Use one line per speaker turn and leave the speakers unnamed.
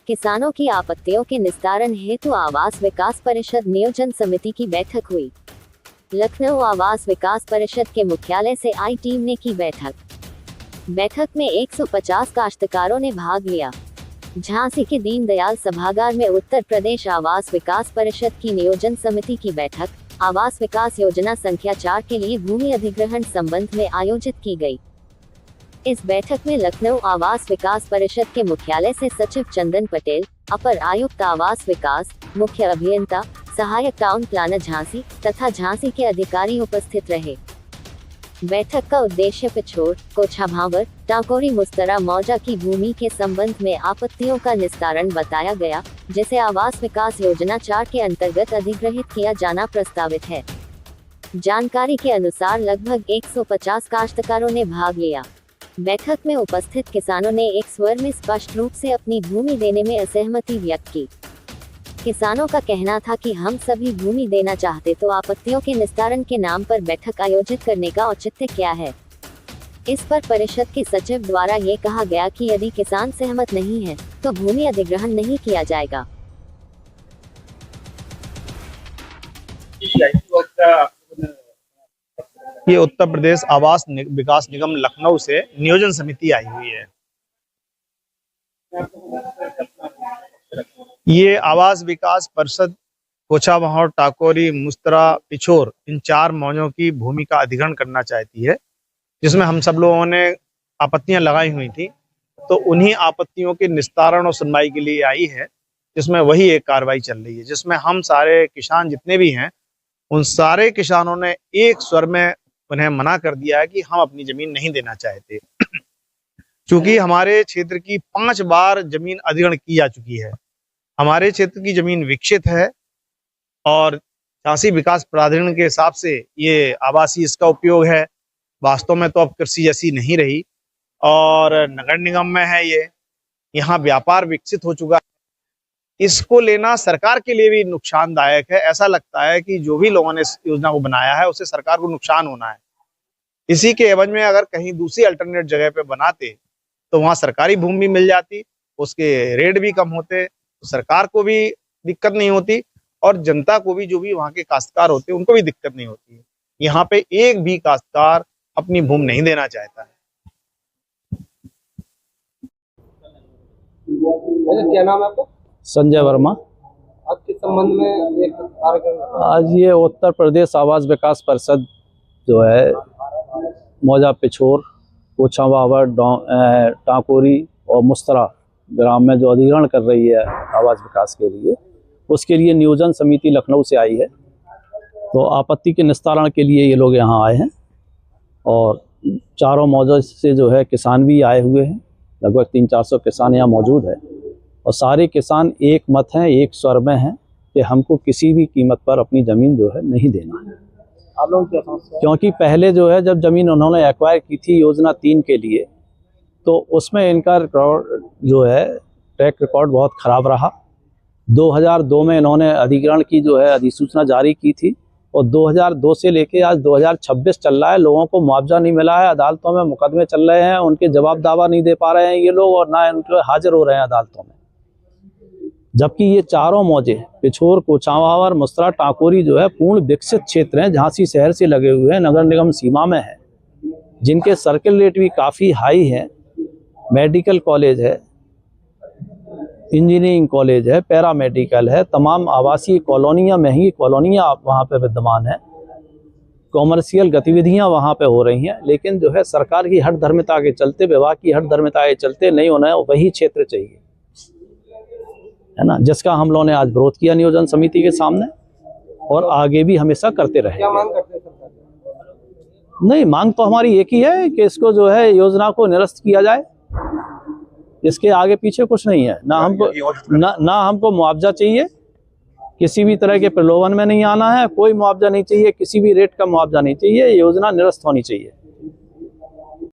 किसानों की आपत्तियों के निस्तारण हेतु आवास विकास परिषद नियोजन समिति की बैठक हुई। लखनऊ आवास विकास परिषद के मुख्यालय से आई टीम ने की बैठक में 150 काश्तकारों ने भाग लिया। झांसी के दीनदयाल सभागार में उत्तर प्रदेश आवास विकास परिषद की नियोजन समिति की बैठक आवास विकास योजना संख्या 4 के लिए भूमि अधिग्रहण संबंध में आयोजित की गई। इस बैठक में लखनऊ आवास विकास परिषद के मुख्यालय से सचिव चंदन पटेल, अपर आयुक्त आवास विकास, मुख्य अभियंता, सहायक टाउन प्लानर झांसी तथा झांसी के अधिकारी उपस्थित रहे। बैठक का उद्देश्य पिछोर, कोछाभावर, टाकोरी मुस्तरा मौजा की भूमि के संबंध में आपत्तियों का निस्तारण बताया गया, जिसे आवास विकास योजना 4 के अंतर्गत अधिग्रहित किया जाना प्रस्तावित है। जानकारी के अनुसार लगभग 150 काश्तकारों ने भाग लिया। बैठक में उपस्थित किसानों ने एक स्वर में स्पष्ट रूप से अपनी भूमि देने में असहमति व्यक्त की। किसानों का कहना था कि हम सभी भूमि देना चाहते तो आपत्तियों के निस्तारण के नाम पर बैठक आयोजित करने का औचित्य क्या है। इस पर परिषद के सचिव द्वारा ये कहा गया कि यदि किसान सहमत नहीं है तो भूमि अधिग्रहण नहीं किया जाएगा।
ये उत्तर प्रदेश आवास विकास निगम लखनऊ से नियोजन समिति आई हुई है। ये आवास विकास परिषद कोछाभावर, टाकोरी, मुस्तरा, पिछोर इन 4 मौजों की भूमि का अधिग्रहण करना चाहती है, जिसमें हम सब लोगों ने आपत्तियां लगाई हुई थी। तो उन्हीं आपत्तियों के निस्तारण और सुनवाई के लिए आई है, जिसमें वही एक कार्रवाई चल रही है, जिसमें हम सारे किसान जितने भी हैं उन सारे किसानों ने एक स्वर में उन्हें मना कर दिया है कि हम अपनी जमीन नहीं देना चाहते। क्योंकि हमारे क्षेत्र की 5 बार जमीन अधिग्रहण की जा चुकी है। हमारे क्षेत्र की जमीन विकसित है और झांसी विकास प्राधिकरण के हिसाब से ये आवासीय इसका उपयोग है। वास्तव में तो अब कृषि जैसी नहीं रही और नगर निगम में है। ये यहाँ व्यापार विकसित हो चुका है। इसको लेना सरकार के लिए भी नुकसानदायक है। ऐसा लगता है कि जो भी लोगों ने इस योजना को बनाया है उससे सरकार को नुकसान होना है। इसी के एवज में अगर कहीं दूसरी अल्टरनेट जगह पे बनाते तो वहां सरकारी भूमि भी मिल जाती, उसके रेट भी कम होते, तो सरकार को भी दिक्कत नहीं होती और जनता को भी, जो भी वहां के काश्तकार होते हैं उनको भी दिक्कत नहीं होती है। यहाँ पे एक भी काश्तकार अपनी भूमि नहीं देना चाहता है।
क्या नाम है आपका?
संजय वर्मा।
आज के संबंध में एक कार्यक्रम,
आज ये उत्तर प्रदेश आवास विकास परिषद जो है मौजा, पिछोर, कोछाभावर, टाकोरी और मुस्तरा ग्राम में जो अधिग्रहण कर रही है आवास विकास के लिए, उसके लिए नियोजन समिति लखनऊ से आई है। तो आपत्ति के निस्तारण के लिए ये लोग यहाँ आए हैं और चारों मौजों से जो है किसान भी आए हुए हैं। लगभग 300-400 किसान यहाँ मौजूद है और सारे किसान एक मत हैं, एक स्वर में हैं कि हमको किसी भी कीमत पर अपनी ज़मीन जो है नहीं देना है।
आप लोग क्या समझते हैं?
क्योंकि पहले जो है जब ज़मीन उन्होंने एक्वायर की थी योजना 3 के लिए, तो उसमें इनका रिकॉर्ड जो है ट्रैक रिकॉर्ड बहुत ख़राब रहा। 2002 में इन्होंने अधिग्रहण की जो है अधिसूचना जारी की थी और 2002 से लेके आज 2026 चल रहा है। लोगों को मुआवजा नहीं मिला है, अदालतों में मुकदमे चल रहे हैं, उनके जवाब दावा नहीं दे पा रहे हैं ये लोग और ना उनके हाजिर हो रहे हैं अदालतों में। जबकि ये चारों मौजे पिछोर, कोछाभावर, मुस्तरा, टाकोरी जो है पूर्ण विकसित क्षेत्र हैं, झांसी शहर से लगे हुए हैं, नगर निगम सीमा में है, जिनके सर्किल रेट भी काफ़ी हाई है। मेडिकल कॉलेज है, इंजीनियरिंग कॉलेज है, पैरामेडिकल है, तमाम आवासीय कॉलोनियाँ, महंगी कॉलोनियाँ वहाँ पे विद्यमान है, कॉमर्शियल गतिविधियाँ वहाँ पे हो रही हैं। लेकिन जो है सरकार की हठ धर्मिता के चलते, विभाग की हठ धर्मिता के चलते नहीं होना है, वही क्षेत्र चाहिए, है ना, जिसका हम लोगों ने आज विरोध किया नियोजन समिति के सामने और आगे भी हमेशा करते रहेंगे।
क्या मांग करते हैं सरकार?
नहीं, मांग तो हमारी एक ही है कि इसको जो है योजना को निरस्त किया जाए। इसके आगे पीछे कुछ नहीं है। ना हमको मुआवजा चाहिए, किसी भी तरह के प्रलोभन में नहीं आना है, कोई मुआवजा नहीं चाहिए, किसी भी रेट का मुआवजा नहीं चाहिए, योजना निरस्त होनी चाहिए।